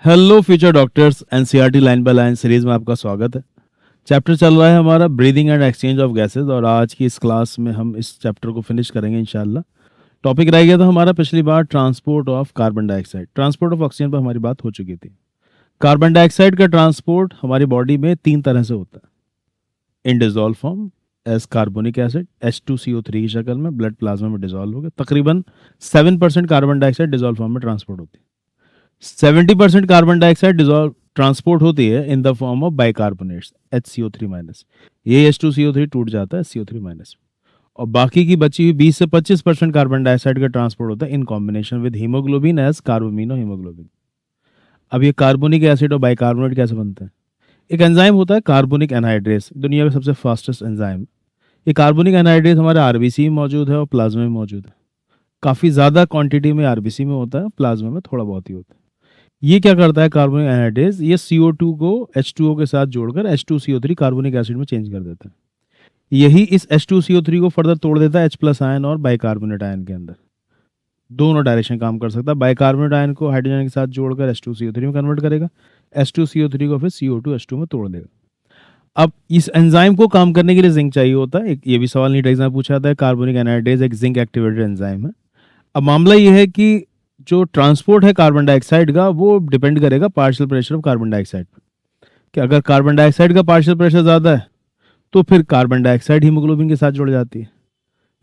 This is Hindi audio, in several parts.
Hello future doctors, NCERT line by line series में आपका स्वागत है। चैप्टर चल रहा है हमारा breathing and exchange of gases और आज की इस क्लास में हम इस चैप्टर को फिनिश करेंगे इंशाल्लाह। टॉपिक रह गया था हमारा पिछली बार transport of carbon dioxide, transport of oxygen पर हमारी बात हो चुकी थी। कार्बन डाइऑक्साइड का ट्रांसपोर्ट हमारी बॉडी में 3 तरह से होता है। In dissolved form as carbonic acid H2CO3 की शक्ल में ब्लड प्लाज्मा में डिजोल्व हो गया। तकरीबन 7% कार्बन डाइऑक्साइड डिजोल्व फॉर्म में ट्रांसपोर्ट होती है। 70% कार्बन डाइऑक्साइड डिजोल्व ट्रांसपोर्ट होती है in the form of bicarbonates HCO3-। ये H2CO3 टूट जाता है CO3-। और बाकी की बची हुई 20 से 25% कार्बन डाइऑक्साइड का ट्रांसपोर्ट होता है in combination with haemoglobin as carbamino haemoglobin. अब ये कार्बोनिक एसिड और बाइकार्बोनेट कैसे बनते हैं? एक एंजाइम होता है कार्बोनिक एनहाइड्रेस, दुनिया का सबसे फास्टेस्ट एंजाइम। ये कार्बोनिक एनहाइड्रेस हमारे आरबीसी में मौजूद है और प्लाज्मा में मौजूद है। काफ़ी ज़्यादा क्वांटिटी में आरबीसी में होता है, प्लाज्मा में थोड़ा बहुत ही होता है। ये क्या करता है कार्बोनिक एनहाइड्रेस, ये CO2 को H2O के साथ जोड़कर H2CO3 कार्बोनिक एसिड में चेंज कर देता है। यही इस H2CO3 को फर्दर तोड़ देता है H+ आयन और बाइकार्बोनेट आयन के अंदर। दोनों डायरेक्शन काम कर सकता है। बाइकार्बोनेट आयन को हाइड्रोजन के साथ जोड़कर H2CO3 में कन्वर्ट करेगा, H2CO3 को फिर CO2H2 में तोड़ देगा। अब इस एंजाइम को काम करने के लिए जिंक चाहिए होता है। ये भी सवाल नीट एग्जाम पूछा था, कार्बोनिक एनहाइड्रेस एक जिंक एक्टिवेटेड एंजाइम है। अब मामला ये है कि जो ट्रांसपोर्ट है कार्बन डाइऑक्साइड का वो डिपेंड करेगा partial pressure of carbon dioxide पर। कि अगर कार्बन डाइऑक्साइड का पार्शियल प्रेशर ज़्यादा है तो फिर कार्बन डाइऑक्साइड हीमोग्लोबिन के साथ जुड़ जाती है।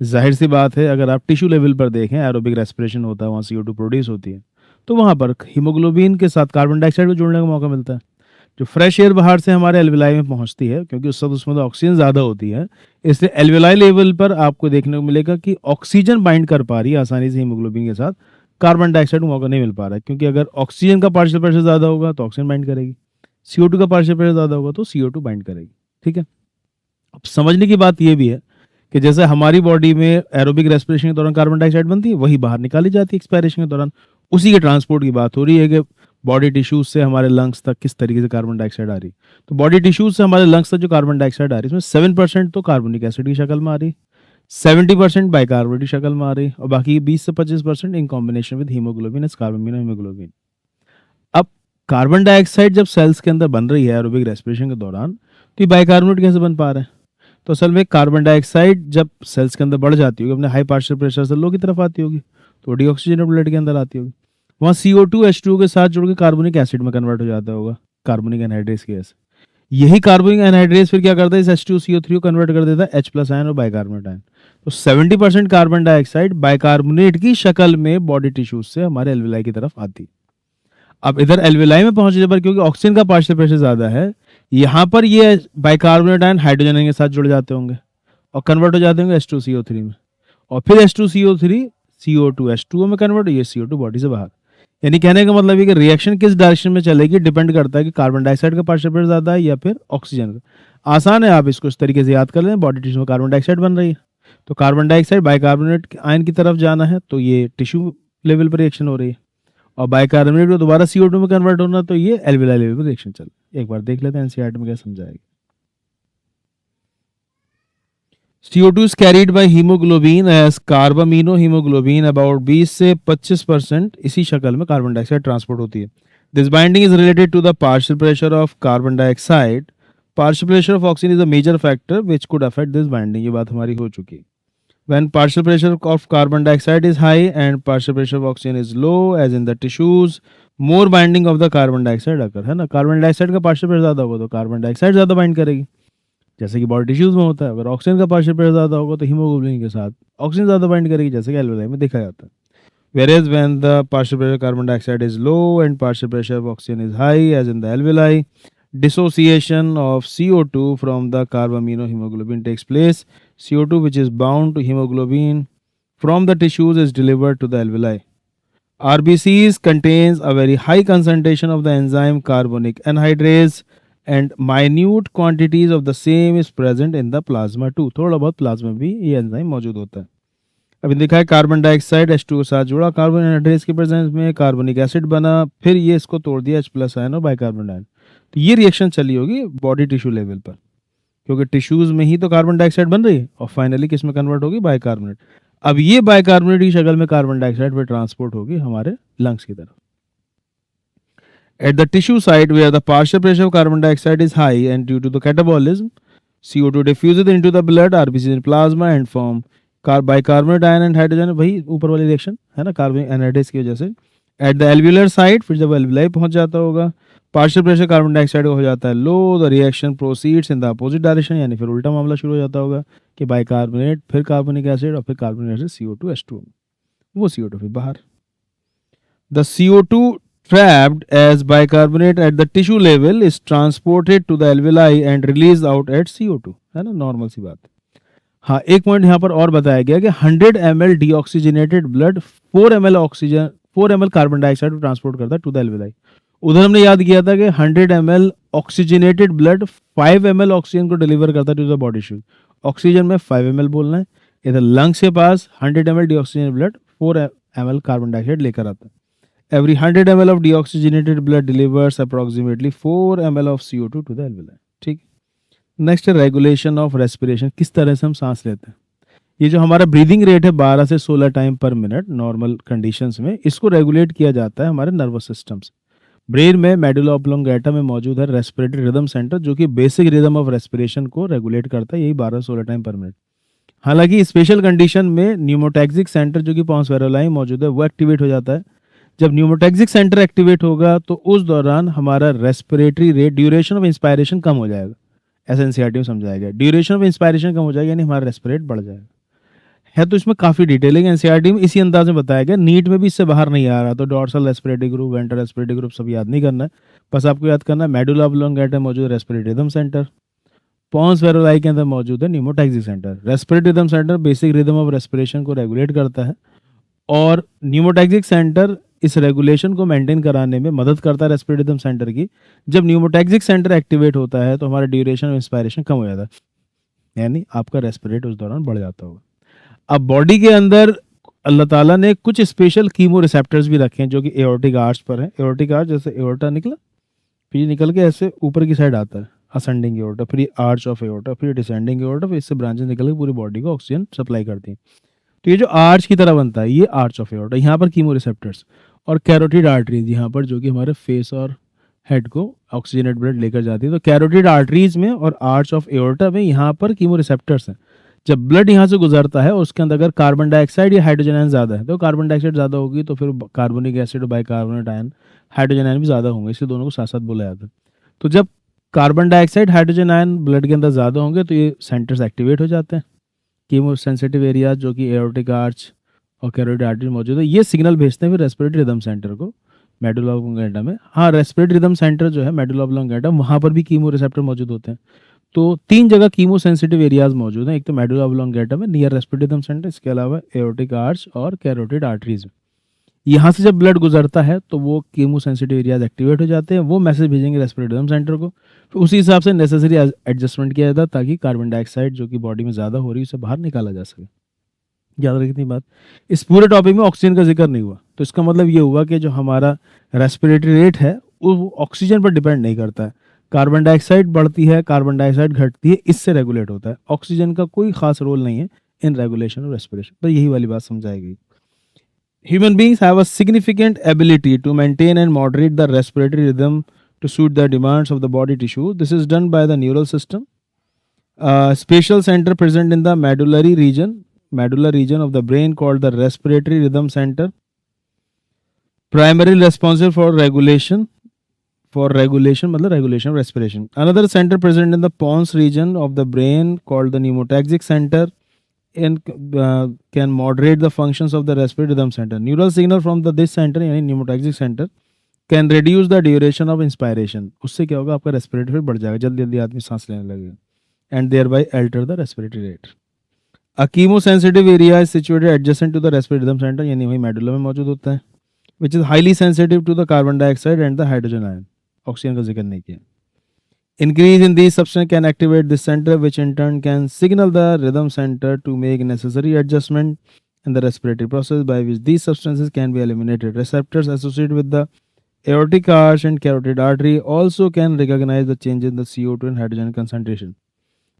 जाहिर सी बात है, अगर आप टिश्यू लेवल पर देखें, एरोबिक रेस्पिरेशन होता है, वहाँ CO2 प्रोड्यूस होती है, तो वहाँ पर हीमोग्लोबिन के साथ कार्बन डाइऑक्साइड को जोड़ने का मौका मिलता है। जो फ्रेश एयर बाहर से हमारे एल्विलाई में पहुंचती है, क्योंकि उस सब उसमें तो ऑक्सीजन ज़्यादा होती है, इसलिए एल्विलाई लेवल पर आपको देखने को मिलेगा कि ऑक्सीजन बाइंड कर पा रही है आसानी से हीमोग्लोबिन के साथ, कार्बन डाइऑक्साइड को मौका नहीं मिल पा रहा है। क्योंकि अगर ऑक्सीजन का पार्शियल प्रेशर ज़्यादा होगा तो ऑक्सीजन बाइंड करेगी, CO2 का पार्शियल प्रेशर ज़्यादा होगा तो CO2 बाइंड करेगी। ठीक है। अब समझने की बात यह भी है कि जैसे हमारी बॉडी में एरोबिक रेस्पिरेशन के दौरान कार्बन डाइऑक्साइड बनती है, वही बाहर निकाली जाती है एक्सपायरेशन के दौरान। उसी के ट्रांसपोर्ट की बात हो रही है कि बॉडी टिश्यूज से हमारे लंग्स तक किस तरीके से कार्बन डाइऑक्साइड आ रही। तो बॉडी टिश्यूज से हमारे लंग्स तक जो कार्बन डाइऑक्साइड आ रही है, इसमें 7% तो कार्बोनिक एसिड की शक्ल में आ रही, 70% बाइकार्बोनेट की शक्ल में आ रही, और बाकी 20 से 25% in combination with haemoglobin as carbamino haemoglobin. अब कार्बन डाइऑक्साइड जब सेल्स के अंदर बन रही है एरोबिक रेस्पिरेशन के दौरान, तो ये बाइकार्बोनेट कैसे बन पा रहे हैं? तो असल में कार्बन डाइऑक्साइड जब सेल्स के अंदर बढ़ जाती होगी, अपने हाई पार्शियल प्रेशर से लो की तरफ आती होगी, तो डीऑक्सीजनेटेड ब्लड के अंदर आती होगी, वहाँ CO2 H2O के साथ जुड़ के कार्बोनिक एसिड में कन्वर्ट हो जाता होगा कार्बोनिक एनहाइड्रेस की वजह से। यही कार्बोनिक एनहाइड्रेस फिर क्या करता है, इस H2CO3 को कन्वर्ट कर देता है H+ आयन और बाइकार्बोनेट आयन। तो 70% कार्बन डाइऑक्साइड बाइकार्बोनेट की शक्ल में बॉडी टिश्यूज से हमारे एल्विलाई की तरफ आती। अब इधर एल्विलाई में पहुंचने पर क्योंकि ऑक्सीजन का पार्शियल प्रेशर ज्यादा है, यहाँ पर ये बाइकार्बोनेट आयन हाइड्रोजन के साथ जुड़ जाते होंगे और कन्वर्ट हो जाते होंगे H2CO3 में, और फिर H2CO3 CO2H2O में कन्वर्ट, ये CO2 बॉडी से बाहर। यानी कहने का मतलब है कि रिएक्शन किस डायरेक्शन में चलेगी डिपेंड करता है कि कार्बन डाइऑक्साइड का पार्शियल प्रेशर ज्यादा है या फिर ऑक्सीजन का। आसान है, आप इसको इस तरीके से याद कर लें। बॉडी टिश्यू में कार्बन डाइऑक्साइड बन रही है, तो कार्बन डाइऑक्साइड बाइकार्बोनेट आयन की तरफ जाना है, तो ये टिश्यू लेवल पर रिएक्शन हो रही है, और बाइकार्बोनेट को दोबारा CO2 में कन्वर्ट होना, तो ये एल्विलाई लेवल पर रिएक्शन चल। एक बार देख लेते हैं एनसीईआरटी में क्या समझाएगी। CO2 is carried by hemoglobin as carbaminohemoglobin, about 20 से 25% इसी शक्ल में कार्बन डाइऑक्साइड ट्रांसपोर्ट होती है। This binding is related to the partial pressure of carbon dioxide. Partial pressure of oxygen is a major factor which could affect this binding. ये बात हमारी हो चुकी है। When partial pressure of carbon dioxide is high and partial pressure of oxygen is low, as in the tissues, more binding of the carbon dioxide occur, है ना। कार्बन डाइऑक्साइड का पार्शियल प्रेशर ज्यादा होगा तो कार्बन डाइऑक्साइड ज्यादा बाइंड करेगी, जैसे कि बॉडी टिश्यूज में होता है। अगर ऑक्सीजन का पार्शियल प्रेशर ज्यादा होगा तो हीमोग्लोबिन के साथ ऑक्सीजन ज्यादा बाइंड करेगी, जैसे कि एल्विलाई में देखा जाता है। Whereas when the partial pressure of carbon dioxide is low and partial pressure of oxygen is high, as in the alveoli, dissociation of CO2 from the carbaminohemoglobin takes place. CO2 which is bound to hemoglobin from the tissues is delivered to the alveoli. RBCs contains a very high concentration of the enzyme carbonic anhydrase and minute quantities of the same is present in the plasma too. थोड़ा बहुत प्लाज्मा भी ये एंजाइम मौजूद होता है। अभी देखा है कार्बन डाइऑक्साइड H2O के साथ जुड़ा, कार्बन एनहाइड्रेस के प्रेजेंस में कार्बोनिक एसिड बना, फिर ये इसको तोड़ दिया H+ आयन और बाइकार्बोनेट आयन। तो ये रिएक्शन चली होगी बॉडी टिश्यू लेवल पर, क्योंकि टिश्यूज में ही तो कार्बन डाइऑक्साइड बन रही है और फाइनली किस में कन्वर्ट होगी, बाइकार्बोनेट। अब ये बाइकार्बोनेट की शक्ल में कार्बन डाइऑक्साइड पर ट्रांसपोर्ट होगी हमारे लंग्स की तरफ। At the tissue site where the partial pressure of carbon dioxide is high and due to the catabolism, CO2 diffuses into the blood, RBC in plasma and form bicarbonate ion and hydrogen. वही ऊपर वाली रिएक्शन है ना, कार्बन एनहाइड्रेस की वजह से. एट द एल्व्यूलर साइट, फिर जब एल्वुलाई पहुंच जाता होगा, पार्शियल प्रेशर कार्बन डाइऑक्साइड हो जाता है लो, the reaction proceeds in the opposite direction, यानी फिर उल्टा मामला शुरू हो जाता होगा कि बाइकार्बोनेट, फिर कार्बोनिक एसिड और फिर कार्बोनिक एसिड CO2H2O, वो CO2 फिर बाहर. The CO2 trapped as bicarbonate at the tissue level is transported to the alveoli and released out at CO2, है ना, नॉर्मल सी बात. हाँ, एक पॉइंट यहाँ पर और बताया गया कि 100 ml deoxygenated blood 4 ml oxygen 4 ml carbon dioxide को ट्रांसपोर्ट करता है टू द एल्वेलाई. उधर हमने याद किया था कि 100 ml oxygenated blood 5 ml oxygen को डिलीवर करता है to the body tissue. Oxygen में 5 ml बोलना है, इधर लंग्स के पास 100 ml deoxygenated blood 4 ml carbon dioxide लेकर आता है. Every 100 ml of deoxygenated blood delivers approximately 4 ml of CO2 to the alveoli. ठीक. नेक्स्ट है रेगुलेशन ऑफ रेस्पिरेशन. किस तरह से हम सांस लेते हैं. ये जो हमारा ब्रीदिंग रेट है 12 से 16 टाइम पर मिनट नॉर्मल कंडीशंस में, इसको रेगुलेट किया जाता है हमारे नर्वस सिस्टम से. ब्रेन में मेडुला ऑब्लोंगेटा में मौजूद है रेस्पिरेटरी रिदम सेंटर, जो कि बेसिक रिदम ऑफ रेस्पिरेशन को रेगुलेट करता है, यही 12-16 टाइम पर मिनट. हालांकि स्पेशल कंडीशन में न्यूमोटैक्सिक सेंटर जो कि पॉन्स वेरोलाई मौजूद है वो एक्टिवेट हो जाता है. जब न्यूमोटैक्सिक सेंटर एक्टिवेट होगा तो उस दौरान हमारा respiratory rate, duration of inspiration कम हो जाएगा. ऐसा एनसीईआरटी में समझाया गया, ड्यूरेशन ऑफ इंस्पायरेशन कम हो जाएगा, यानी हमारा रेस्पिरेट बढ़ जाएगा. है तो इसमें काफ़ी डिटेलिंग एनसीईआरटी में इसी अंदाज में बताया गया. नीट में भी इससे बाहर नहीं आ रहा, तो dorsal respiratory group, ventral respiratory group सब याद नहीं करना है. बस आपको याद करना है मेडुला ऑब्लोंगेटा में मौजूद रेस्पिरेटरी रिदम सेंटर, पॉन्स वेरोलाई के अंदर मौजूद है pneumotaxic centre. Respiratory rhythm centre basic rhythm of respiration को रेगुलेट करता है और न्यूमोटैक्सिक सेंटर इस रेगुलेशन को मेंटेन कराने में मदद करता है रेस्पिरेटरी रिदम सेंटर की. जब न्यूमोटैक्सिक सेंटर एक्टिवेट होता है तो हमारा ड्यूरेशन ऑफ इंस्पायरेशन कम हो जाता है, यानी आपका रेस्पिरेट उस दौरान बढ़ जाता होगा. अब बॉडी के अंदर अल्लाह ताला ने कुछ स्पेशल कीमो रिसेप्टर्स भी रखे हैं जो कि एओर्टिक आर्च पर है. एओर्टिक आर्च जैसे एओर्टा निकला, फिर निकल के ऐसे ऊपर की साइड आता है असेंडिंग एओर्टा, फिर आर्च ऑफ एओर्टा, फिर डिसेंडिंग एओर्टा, फिर इससे ब्रांचेस निकल के पूरी बॉडी को ऑक्सीजन सप्लाई करती हैं. तो ये जो आर्च की तरह बनता है, ये आर्च ऑफ एओर्टा. यहाँ पर कीमो रिसेप्टर्स और कैरोटिड आर्टरीज यहाँ पर जो कि हमारे फेस और हेड को ऑक्सीजनेट ब्लड लेकर जाती है. तो कैरोटिड आर्टरीज में और आर्च ऑफ एओर्टा में यहाँ पर कीमो रिसेप्टर्स हैं. जब ब्लड यहाँ से गुजरता है और उसके अंदर अगर कार्बन डाइऑक्साइड या हाइड्रोजन आयन ज़्यादा है, तो कार्बन डाइऑक्साइड ज़्यादा होगी तो फिर कार्बोनिक एसिड और बाइकार्बोनेट आयन, हाइड्रोजन आयन भी ज़्यादा होंगे, इसलिए दोनों को साथ साथ बोला जाता है. तो जब carbon dioxide hydrogen ion blood के अंदर ज़्यादा होंगे तो ये सेंटर्स एक्टिवेट हो जाते हैं. कीमो सेंसिटिव एरियाज जो कि एओर्टिक आर्च और कैरोटिड आर्टरी मौजूद है, ये सिग्नल भेजते हैं फिर रेस्पिरेटरी रिदम सेंटर को मेडुला ऑब्लोंगेटा में. हाँ, रेस्पिरेटरी रिदम सेंटर जो है मेडुला ऑब्लोंगेटा, वहाँ पर भी कीमो रिसेप्टर मौजूद होते हैं. तो 3 जगह कीमो सेंसिटिव एरियाज मौजूद हैं. एक तो मेडुला ऑब्लोंगेटा में नियर रेस्पिरेटरी रिदम सेंटर, इसके अलावा एओर्टिक आर्च और कैरोटिड आर्टरीज में. यहाँ से जब ब्लड गुजरता है तो वो कीमो सेंसिटिव एरियाज एक्टिवेट हो जाते हैं, वो मैसेज भेजेंगे रेस्पिरेटरी रिदम सेंटर को. फिर उसी हिसाब से नेसेसरी एडजस्टमेंट किया जाता है ताकि कार्बन डाइऑक्साइड जो कि बॉडी में ज़्यादा हो रही है उसे बाहर निकाला जा सके. याद रखनी बात. इस पूरे टॉपिक में ऑक्सीजन का जिक्र नहीं हुआ, तो इसका मतलब ये हुआ कि जो हमारा रेस्पिरेटरी रेट है वो ऑक्सीजन पर डिपेंड नहीं करता है. कार्बन डाइऑक्साइड बढ़ती है, कार्बन डाइऑक्साइड घटती है, इससे रेगुलेट होता है. ऑक्सीजन का कोई खास रोल नहीं है इन रेगुलेशन ऑफ रेस्पिरेशन. तो यही वाली बात समझाई गई. Human beings have a significant ability to maintain and moderate the respiratory rhythm to suit the demands of the body tissue. This is done by the neural system. Spatial center present in the medulla region of the brain called the respiratory rhythm center, primarily responsible for regulation मतलब regulation of respiration. Another center present in the pons region of the brain called the pneumotactic center and can moderate the functions of the respiratory rhythm center. Neural signal from this center यानी pneumotactic center can reduce the duration of inspiration. उससे क्या होगा, आपका रेस्पिरेटरी बढ़ जाएगा, जल्दी जल्दी आदमी सांस लेने लगेगा, and thereby alter the respiratory rate. A chemosensitive area is situated adjacent to the respiratory rhythm center, यानी वही मेडुला में मौजूद होता है, which is highly sensitive to the carbon dioxide and the hydrogen ion. Oxygen का जिक्र नहीं किया. Increase in these substances can activate this center, which in turn can signal the rhythm center to make necessary adjustment in the respiratory process by which these substances can be eliminated. Receptors associated with the aortic arch and carotid artery also can recognize the change in the CO2 and hydrogen concentration.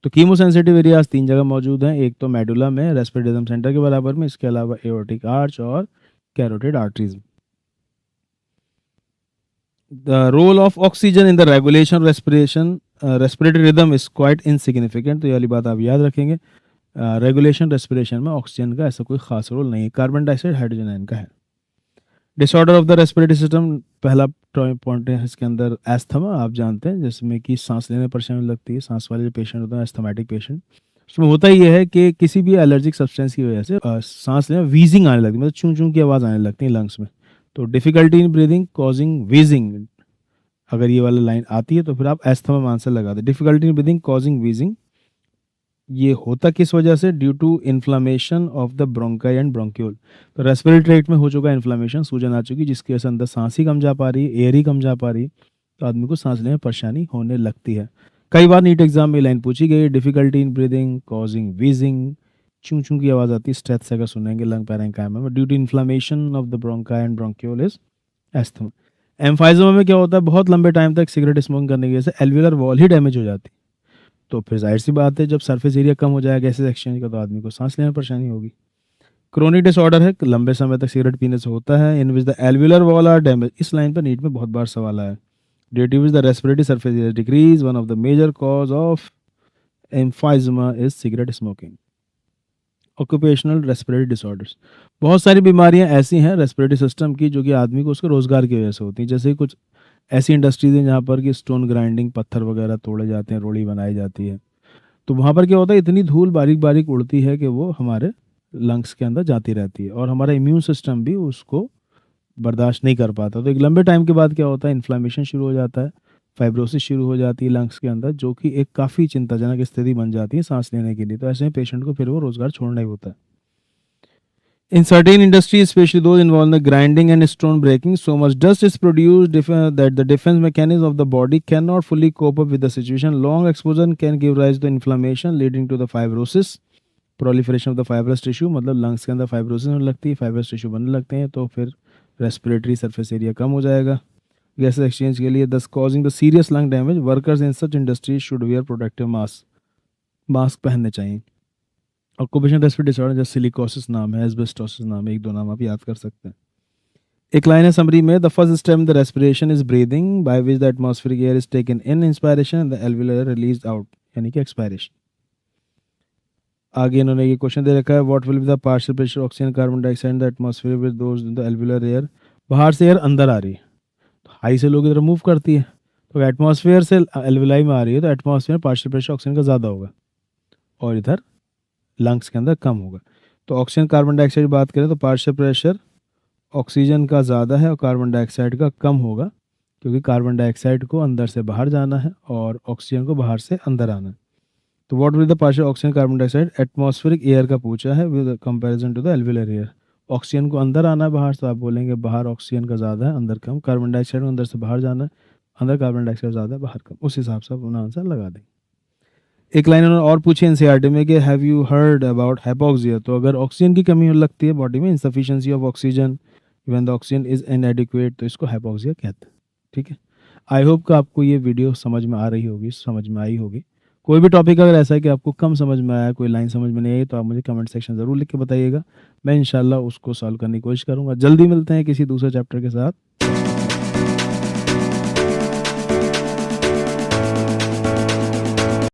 तो कीमोसेंसिटिव एरियाज 3 जगह मौजूद हैं. एक तो मेडुला में रेस्पिरेटरी रिदम सेंटर के बराबर में, इसके अलावा एओर्टिक आर्च और carotid arteries. The role of oxygen in the regulation respiration respiratory rhythm is quite insignificant. तो ये वाली बात आप याद रखेंगे। रेगुलेशन रेस्पिरेशन में ऑक्सीजन का ऐसा कोई खास रोल नहीं है, कार्बन डाइऑक्साइड हाइड्रोजन आयन का है। Disorder of the respiratory system, पहला पॉइंट है इसके अंदर एस्थमा, आप जानते हैं, जिसमें कि सांस लेने में परेशानी लगती है। सांस वाले जो पेशेंट होते हैं एस्थमेटिक पेशेंट, उसमें होता ही है कि किसी भी एलर्जिक सब्सटेंस की वजह से सांस लेने में वीजिंग आने लगती है, मतलब चूं चूं की आवाज़ आने लगती है लंग्स में। तो difficulty in breathing causing wheezing, अगर ये वाला लाइन आती है तो फिर आप एस्थमा में आंसर लगा दें। Difficulty in breathing causing wheezing, ये होता किस वजह से? Due to inflammation of the bronchi and bronchiole. तो रेस्पिरेटरी ट्रैक्ट में हो चुका है इन्फ्लामेशन, सूजन आ चुकी, जिसकी वजह से अंदर सांस ही कम जा पा रही है, एयर ही कम जा पा रही है, तो आदमी को सांस लेने में परेशानी होने लगती है। कई बार नीट एग्जाम में लाइन पूछी गई, difficulty in breathing causing wheezing, चूं चूं की आवाज़ आती है, स्ट्रेथ से अगर सुनेंगे लंग पैरेंकाइमा में, due to inflammation of the bronchi and bronchioles is asthma. Emphysema में क्या होता है? बहुत लंबे टाइम तक सिगरेट स्मोकिंग करने की वजह से एल्वियुलर वॉल ही डैमेज हो जाती है। तो फिर जाहिर सी बात है, जब सरफेस एरिया कम हो जाएगा गैसेस एक्सचेंज का, तो आदमी को सांस लेने में परेशानी होगी। क्रोनिक डिसऑर्डर है, लंबे समय तक सिगरेट पीने से होता है, in which the alveolar wall are damage. इस लाइन पर नीट में बहुत बार सवाल आया। Due to which the respiratory surface area decrease, one of the major cause of emphysema is cigarette smoking. Occupational respiratory disorders, बहुत सारी बीमारियां ऐसी हैं रेस्पिरेटरी सिस्टम की जो कि आदमी को उसके रोजगार की वजह से होती हैं। जैसे कुछ ऐसी इंडस्ट्रीज हैं जहाँ पर कि स्टोन ग्राइंडिंग, पत्थर वगैरह तोड़े जाते हैं, रोड़ी बनाई जाती है। तो वहाँ पर क्या होता है, इतनी धूल बारीक बारीक उड़ती है कि वो हमारे लंग्स के अंदर जाती रहती है, और हमारा इम्यून सिस्टम भी उसको बर्दाश्त नहीं कर पाता। तो एक लंबे टाइम के बाद क्या होता है, इन्फ्लामेशन शुरू हो जाता है, फाइब्रोसिस शुरू हो जाती है लंग्स के अंदर, जो कि एक काफ़ी चिंताजनक स्थिति बन जाती है सांस लेने के लिए। तो ऐसे में पेशेंट को फिर वो रोजगार छोड़ना ही होता है। In certain industries, especially those involved in the grinding and stone breaking, so much dust is produced that the defense mechanism of the body cannot fully cope up with the situation. Long exposure can give rise to inflammation, leading to the fibrosis, proliferation of the fibrous tissue. मतलब lungs के अंदर fibrosis होने लगती है, fibrous tissue बनने लगते हैं, तो फिर respiratory surface area कम हो जाएगा गैसेस एक्सचेंज के लिए, thus causing the serious lung damage. Workers in such industries should wear protective mask, mask पहनने चाहिए। ऑक्यूपेशनल रेस्पिरेटरी डिसऑर्डर, जैसे सिलिकोसिस नाम है, एस्बेस्टोसिस नाम है, एक दो नाम आप याद कर सकते हैं। एक लाइन है समरी में, the first step the respiration is breathing by which the atmospheric air is taken in inspiration and the alveolar released out, यानी कि एक्सपायरेशन। आगे इन्होंने ये क्वेश्चन दे रखा है, what will be the partial pressure oxygen carbon dioxide in the atmosphere with those in the alveolar air. बाहर से एयर अंदर आ रही है, तो हाई से लोग इधर मूव करती है, तो एटमॉस्फेयर से एल्वियोलाई में आ रही है, तो एटमॉस्फेयर पार्शियल प्रेशर ऑक्सीजन का ज़्यादा होगा और इधर लंग्स के अंदर कम होगा। तो ऑक्सीजन कार्बन डाइऑक्साइड की बात करें तो पार्शियल प्रेशर ऑक्सीजन का ज़्यादा है और कार्बन डाइऑक्साइड का कम होगा, क्योंकि कार्बन डाइऑक्साइड को अंदर से बाहर जाना है और ऑक्सीजन को बाहर से अंदर आना है। तो what will the partial oxygen carbon dioxide, atmospheric air का पूछा है with comparison to the alveolar air. Oxygen को अंदर आना है बाहर, तो आप बोलेंगे बाहर ऑक्सीजन का ज़्यादा है अंदर कम, कार्बन डाइऑक्साइड को अंदर से बाहर जाना है, अंदर कार्बन डाइऑक्साइड ज़्यादा है बाहर कम, उस हिसाब से आप अपना आंसर लगा देंगे। एक लाइन उन्होंने और पूछी एनसीईआरटी में कि have you heard about hypoxia. तो अगर ऑक्सीजन की कमी होने लगती है बॉडी में, insufficiency of oxygen when the oxygen is इनएडिक्वेट, तो इसको हाइपोक्सिया कहते हैं। ठीक है, आई होप कि आपको ये वीडियो समझ में आ रही होगी, समझ में आई होगी। कोई भी टॉपिक अगर ऐसा है कि आपको कम समझ में आया, कोई लाइन समझ में नहीं आई, तो आप मुझे कमेंट सेक्शन ज़रूर लिख के बताइएगा, मैं इंशाल्लाह उसको सॉल्व करने की कोशिश करूँगा। जल्दी मिलते हैं किसी दूसरे चैप्टर के साथ।